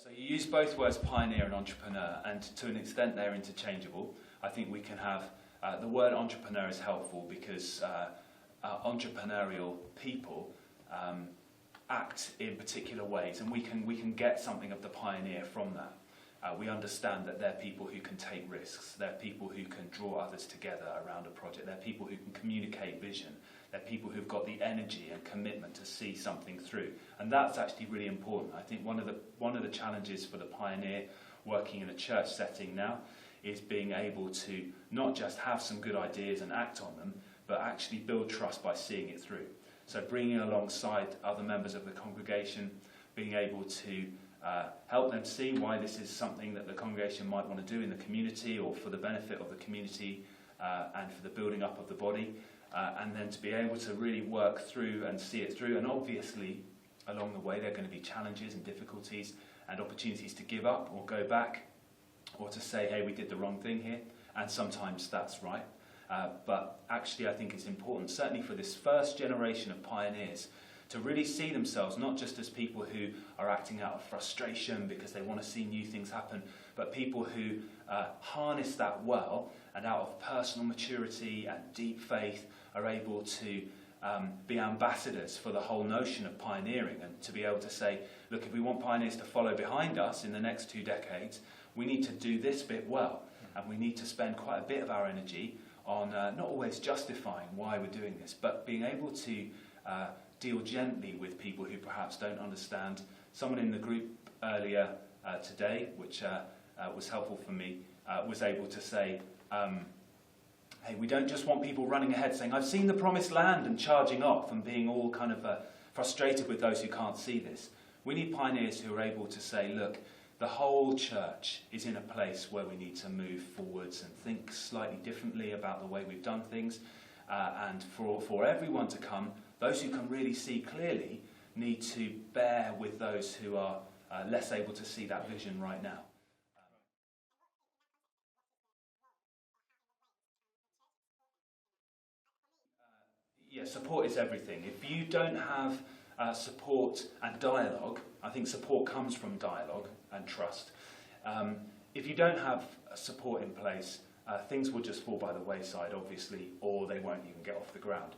So you use both words, pioneer and entrepreneur, and to an extent they're interchangeable. I think we can have, the word entrepreneur is helpful because entrepreneurial people act in particular ways, and we can get something of the pioneer from that. We understand that they're people who can take risks, they're people who can draw others together around a project, they're people who can communicate vision, they're people who've got the energy and commitment to see something through. And that's actually really important. I think one of the challenges for the pioneer working in a church setting now is being able to not just have some good ideas and act on them, but actually build trust by seeing it through. So bringing alongside other members of the congregation, being able to help them see why this is something that the congregation might want to do in the community or for the benefit of the community and for the building up of the body, and then to be able to really work through and see it through. And obviously, along the way, there are going to be challenges and difficulties and opportunities to give up or go back or to say, hey, we did the wrong thing here, and sometimes that's right. But actually, I think it's important, certainly for this first generation of pioneers, to really see themselves not just as people who are acting out of frustration because they want to see new things happen, but people who harness that well and out of personal maturity and deep faith are able to be ambassadors for the whole notion of pioneering, and to be able to say, look, if we want pioneers to follow behind us in the next 2 decades, we need to do this bit well, and we need to spend quite a bit of our energy on not always justifying why we're doing this, but being able to deal gently with people who perhaps don't understand. Someone in the group earlier today, which was helpful for me, was able to say, hey, we don't just want people running ahead saying, I've seen the promised land, and charging off and being all kind of frustrated with those who can't see this. We need pioneers who are able to say, look, the whole church is in a place where we need to move forwards and think slightly differently about the way we've done things. And for everyone to come, those who can really see clearly need to bear with those who are less able to see that vision right now. Yeah, support is everything. If you don't have support and dialogue, I think support comes from dialogue and trust. If you don't have support in place, things will just fall by the wayside, obviously, or they won't even get off the ground.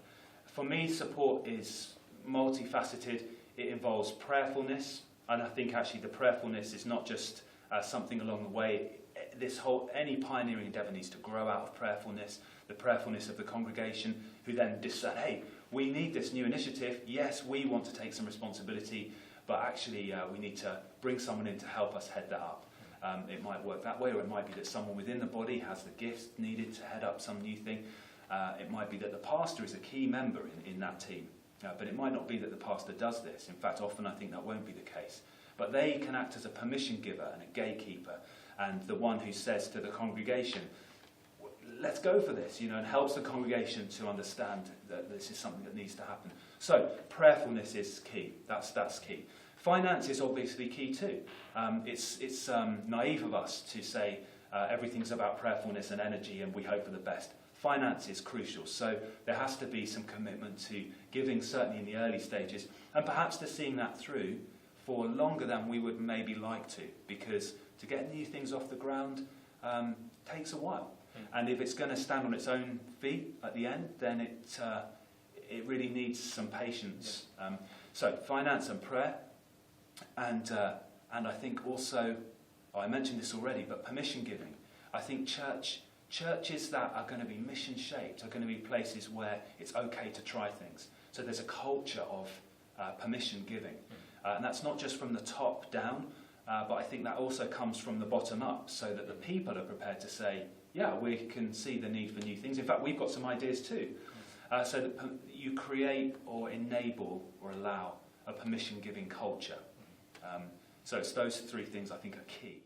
For me, support is multifaceted. It involves prayerfulness, and I think actually the prayerfulness is not just something along the way. Any pioneering endeavour needs to grow out of prayerfulness, the prayerfulness of the congregation, who then discern, hey, we need this new initiative. Yes, we want to take some responsibility, but actually we need to bring someone in to help us head that up. It might work that way, or it might be that someone within the body has the gifts needed to head up some new thing. It might be that the pastor is a key member in that team, but it might not be that the pastor does this. In fact, often I think that won't be the case. But they can act as a permission giver and a gatekeeper, and the one who says to the congregation, let's go for this, and helps the congregation to understand that this is something that needs to happen. So prayerfulness is key. That's key. Finance is obviously key too. It's naive of us to say everything's about prayerfulness and energy and we hope for the best. Finance is crucial, so there has to be some commitment to giving, certainly in the early stages, and perhaps to seeing that through for longer than we would maybe like to, because to get new things off the ground takes a while. And if it's going to stand on its own feet at the end, then it really needs some patience. So finance and prayer, and I think also, I mentioned this already, but permission giving. I think churches that are going to be mission shaped are going to be places where it's okay to try things. So there's a culture of permission giving, and that's not just from the top down, but I think that also comes from the bottom up, so that the people are prepared to say, yeah, we can see the need for new things. In fact, we've got some ideas too. So that you create or enable or allow a permission-giving culture. So it's those 3 things I think are key.